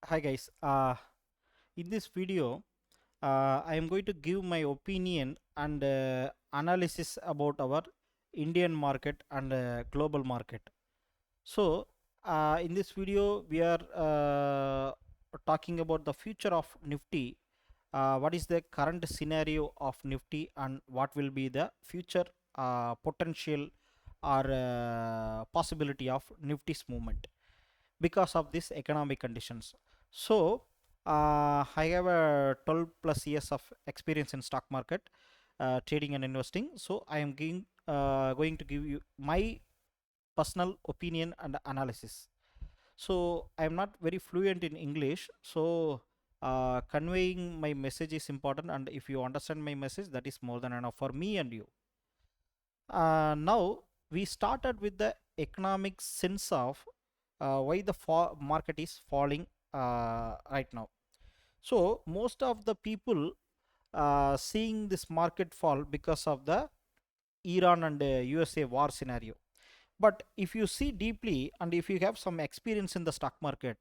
Hi guys, in this video I am going to give my opinion and analysis about our Indian market and global market. So in this video we are talking about the future of Nifty. What is the current scenario of Nifty and what will be the future potential or possibility of Nifty's movement because of these economic conditions. So I have a 12 plus years of experience in stock market, trading and investing. So I am going to give you my personal opinion and analysis. So I am not very fluent in English, so conveying my message is important, and if you understand my message, that is more than enough for me and you. Now we started with the economic sense of why the market is falling right now. So most of the people seeing this market fall because of the Iran and USA war scenario. But if you see deeply and if you have some experience in the stock market,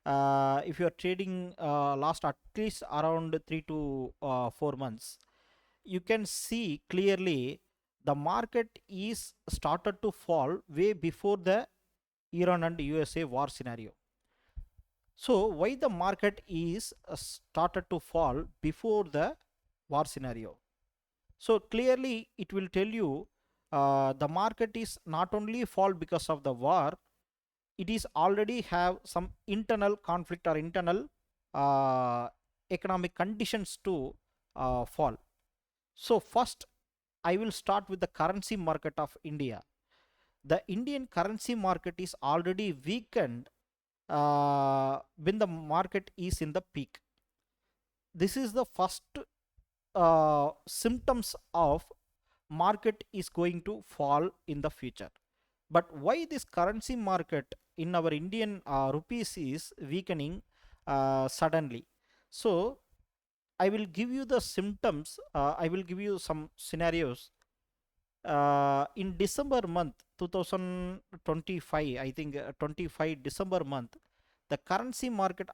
if you are trading last at least around 3 to 4 months, you can see clearly the market is started to fall way before the Iran and USA war scenario. So why the market is started to fall before the war scenario? So clearly it will tell you the market is not only fall because of the war, it is already have some internal conflict or internal uh, economic conditions to fall. So first I will start with the currency market of India. The Indian currency market is already weakened when the market is in the peak. This is the first symptoms of market is going to fall in the future. But why this currency market in our Indian rupees is weakening suddenly? So I will give you the symptoms. I will give you some scenarios. In December month 2025, I think 25 December month, the currency market,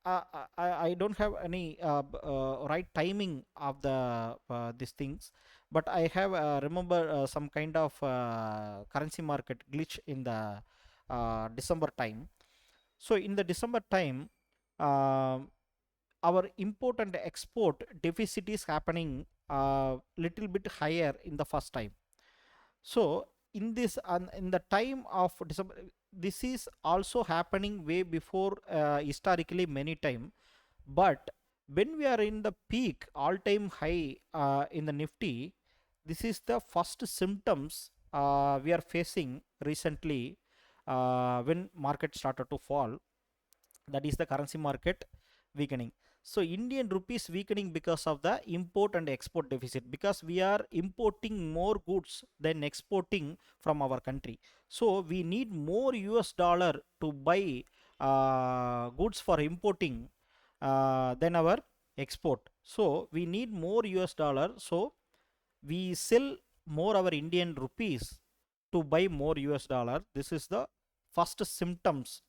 I don't have any right timing of the these things, but I have remember some kind of currency market glitch in the December time. So in the December time, um our import and export deficit is happening little bit higher in the first time. So in this in the time of December, this is also happening way before historically many time. But when we are in the peak all-time high in the Nifty, this is the first symptoms we are facing recently when market started to fall. That is the currency market weakening. So Indian rupees weakening because of the import and export deficit, because we are importing more goods than exporting from our country. So we need more US dollar to buy goods for importing than our export. So we need more US dollar. So we sell more our Indian rupees to buy more US dollar. This is the first symptoms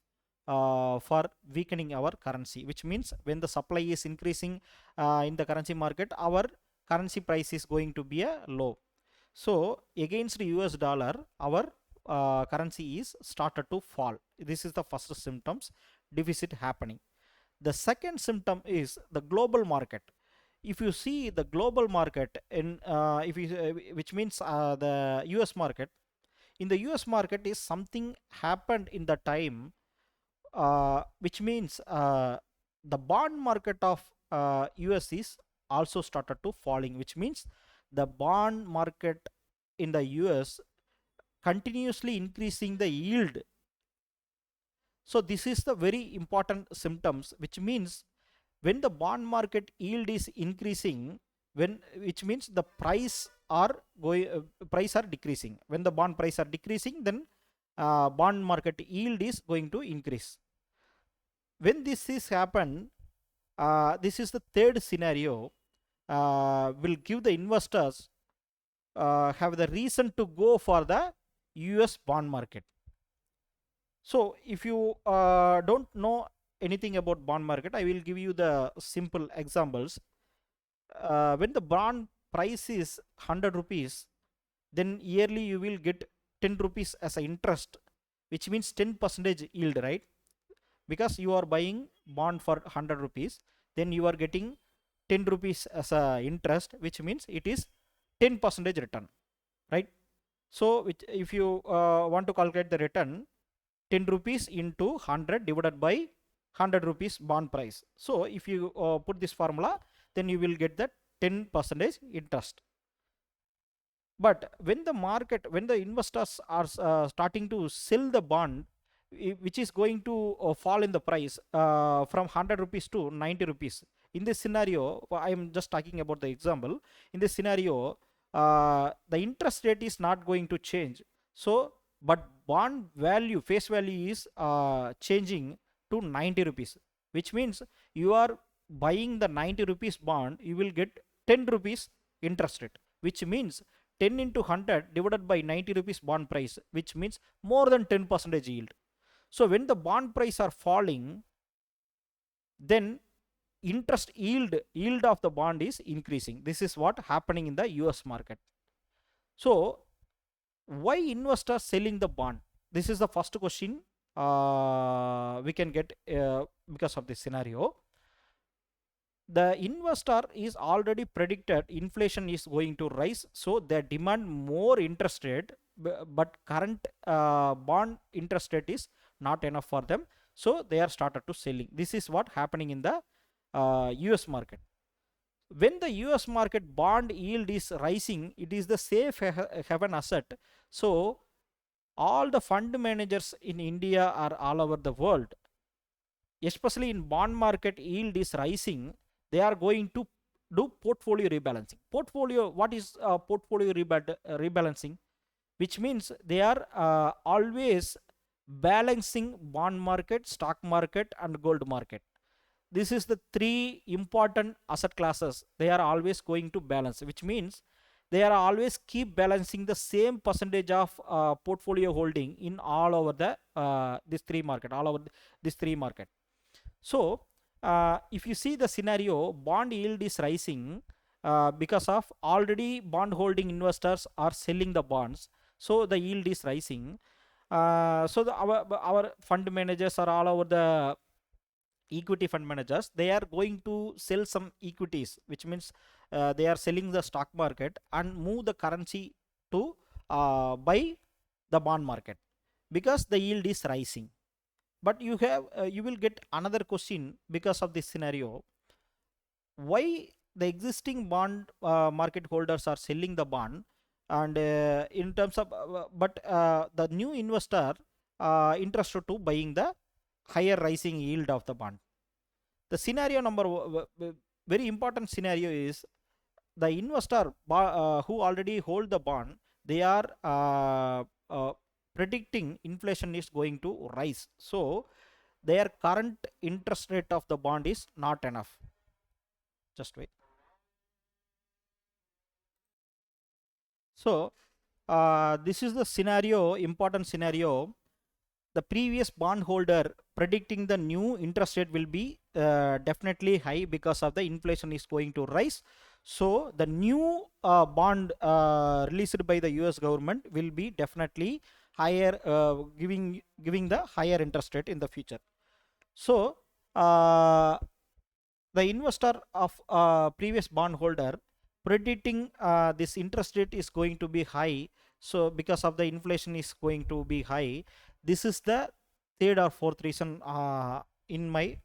for weakening our currency, which means when the supply is increasing in the currency market, our currency price is going to be a low. So against the US dollar, our currency is started to fall. This is the first symptoms, deficit happening. The second symptom is the global market. If you see the global market in if you which means the US market, in the US market is something happened in the time, which means the bond market of US is also started to falling, which means the bond market in the US continuously increasing the yield. So this is the very important symptoms, which means when the bond market yield is increasing, when which means the price are decreasing. When the bond price are decreasing, then bond market yield is going to increase. When this is happen, this is the third scenario, will give the investors have the reason to go for the US bond market. So if you don't know anything about bond market, I will give you the simple examples. When the bond price is 100 rupees, then yearly you will get 10 rupees as a interest, which means 10% yield, right? Because you are buying bond for 100 rupees, then you are getting 10 rupees as a interest, which means it is 10% return, right? So if you want to calculate the return, 10 rupees into 100 divided by 100 rupees bond price. So if you put this formula, then you will get that 10% interest. But when the market, when the investors are starting to sell the bond, which is going to fall in the price from 100 rupees to 90 rupees. In this scenario, I am just talking about the example. In this scenario, the interest rate is not going to change. So, but bond value, face value is changing to 90 rupees, which means you are buying the 90 rupees bond, you will get 10 rupees interest rate, which means 10 into 100 divided by 90 rupees bond price, which means more than 10% yield. So when the bond price are falling, then interest yield of the bond is increasing. This is what happening in the US market. So why investors selling the bond? This is the first question we can get because of this scenario. The investor is already predicted inflation is going to rise, so they demand more interest rate, but current bond interest rate is not enough for them, so they are started to selling. This is what happening in the US market. When the US market bond yield is rising, it is the safe haven asset. So all the fund managers in India or all over the world, especially in bond market yield is rising, they are going to do portfolio rebalancing. Portfolio, what is portfolio rebalancing? Which means they are always balancing bond market, stock market, and gold market. This is the three important asset classes they are always going to balance, which means they are always keep balancing the same percentage of portfolio holding in all over the this three market, all over this three market. So if you see the scenario, bond yield is rising because of already bond holding investors are selling the bonds, so the yield is rising. So our fund managers are all over the equity fund managers, they are going to sell some equities, which means they are selling the stock market and move the currency to buy the bond market because the yield is rising. But you have you will get another question because of this scenario. Why the existing bond market holders are selling the bond, and in terms of but the new investor interested to buying the higher rising yield of the bond? The scenario number very important scenario is the investor who already hold the bond, they are predicting inflation is going to rise, so their current interest rate of the bond is not enough. Just wait. So this is the scenario, important scenario. The previous bond holder predicting the new interest rate will be definitely high because of the inflation is going to rise. So the new bond released by the US government will be definitely higher, giving the higher interest rate in the future. So the investor of previous bond holder predicting this interest rate is going to be high, so because of the inflation is going to be high. This is the third or fourth reason in my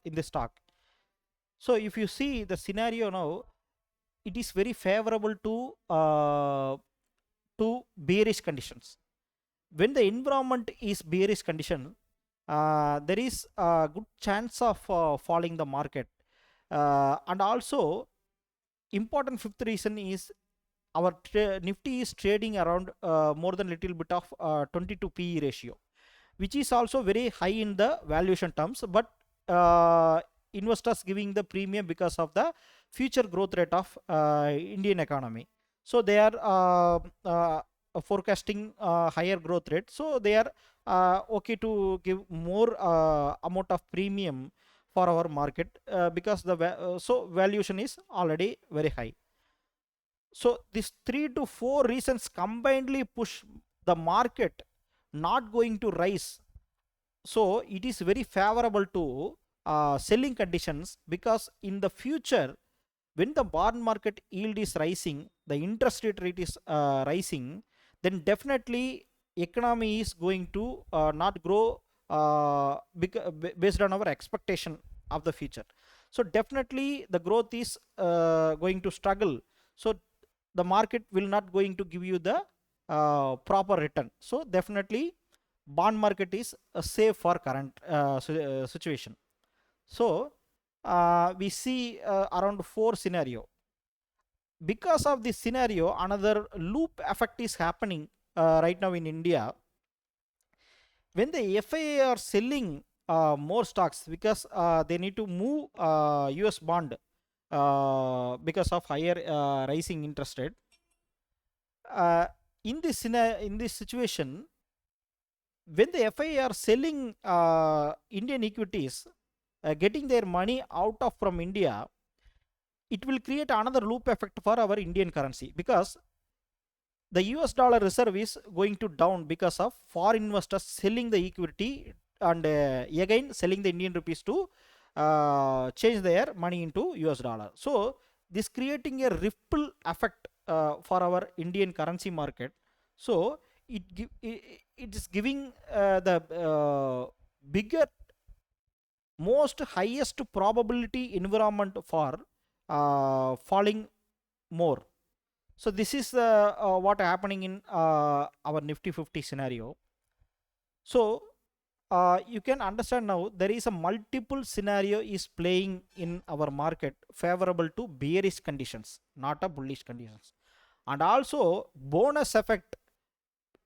in the stock. So if you see the scenario now, it is very favorable to bearish conditions. When the environment is bearish condition, there is a good chance of falling the market. And also important fifth reason is our Nifty is trading around more than little bit of 22 PE ratio, which is also very high in the valuation terms, but investors giving the premium because of the future growth rate of Indian economy. So they are forecasting higher growth rate, so they are okay to give more amount of premium for our market, because the so valuation is already very high. So these 3 to 4 reasons combinedly push the market not going to rise. So it is very favorable to selling conditions, because in the future, when the bond market yield is rising, the interest rate is rising, then definitely economy is going to not grow based on our expectation of the future. So definitely the growth is going to struggle. So the market will not going to give you the proper return. So definitely bond market is safe for current situation. So we see around 4 scenario. Because of this scenario, another loop effect is happening right now in India. When the FIA are selling more stocks, because they need to move US bond because of higher rising interest rate. In this situation, when the FIA are selling Indian equities, getting their money out of from India, it will create another loop effect for our Indian currency, because the US dollar reserve is going to down because of foreign investors selling the equity, and again selling the Indian rupees to change their money into US dollar. So this creating a ripple effect for our Indian currency market. So it is giving the bigger, most highest probability environment for falling more. So this is what happening in our Nifty 50 scenario. So you can understand now there is a multiple scenario is playing in our market favorable to bearish conditions, not a bullish conditions. And also bonus effect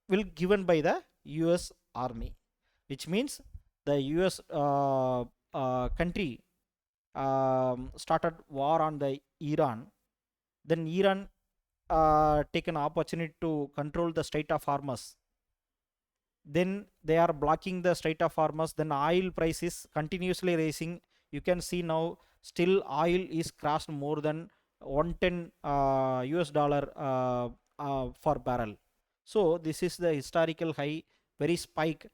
will given by the US Army, which means the US country started war on the Iran. Then Iran take an opportunity to control the Strait of Hormuz. Then they are blocking the Strait of Hormuz. Then oil price is continuously rising. You can see now still oil is crossed more than 110 US dollar for barrel. So this is the historical high, very spike,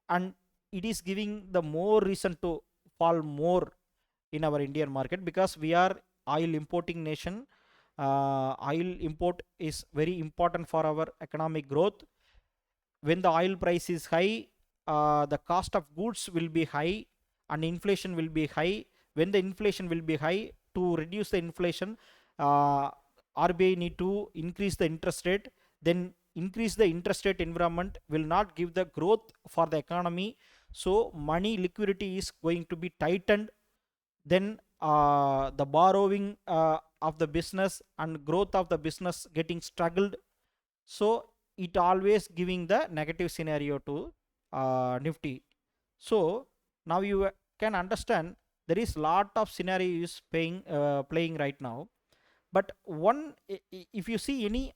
and it is giving the more reason to fall more in our Indian market, because we are oil importing nation. Oil import is very important for our economic growth. When the oil price is high, the cost of goods will be high and inflation will be high. When the inflation will be high, to reduce the inflation, uh, RBI need to increase the interest rate. Then increase the interest rate environment will not give the growth for the economy. So money liquidity is going to be tightened. Then the borrowing of the business and growth of the business getting struggled. So it always giving the negative scenario to Nifty. So now you can understand there is lot of scenarios playing right now. But if you see any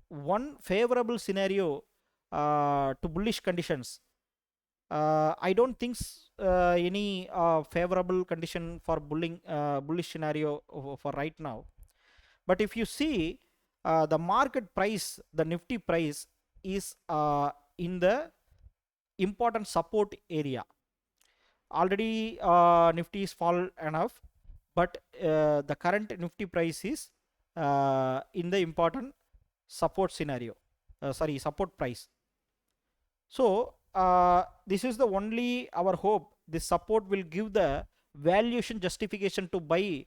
one favorable scenario to bullish conditions, I don't think any favorable condition for bullish scenario for right now. But if you see the market price, the Nifty price is in the important support area. Already Nifty is fall enough, but the current Nifty price is in the important support scenario. Sorry, support price. So this is the only our hope. This support will give the valuation justification to buy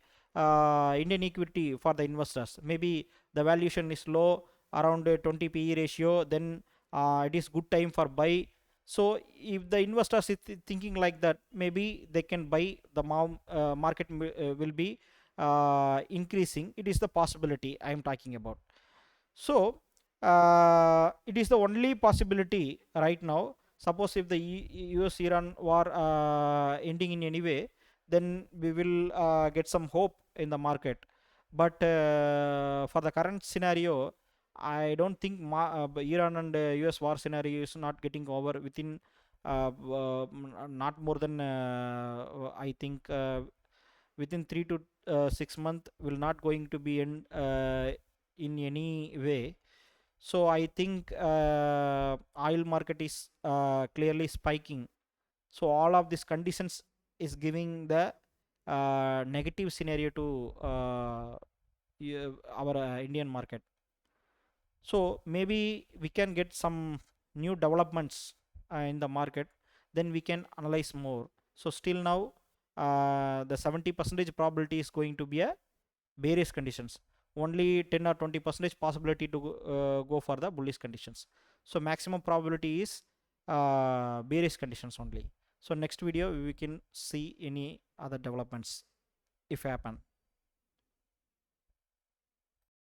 Indian equity for the investors. Maybe the valuation is low, around a 20 PE ratio, then it is good time for buy. So if the investors is thinking like that, maybe they can buy. The market will be increasing. It is the possibility I am talking about. So it is the only possibility right now. Suppose if the US Iran war ending in any way, then we will get some hope in the market. But for the current scenario, I don't think Iran and US war scenario is not getting over within not more than I think within 3 to 6 months will not going to be in any way. So I think oil market is clearly spiking. So all of these conditions is giving the negative scenario to our Indian market. So maybe we can get some new developments in the market, then we can analyze more. So still now the 70% probability is going to be a bearish conditions, only 10 or 20% possibility to go for the bullish conditions. So maximum probability is bearish conditions only. So next video we can see any other developments if happen.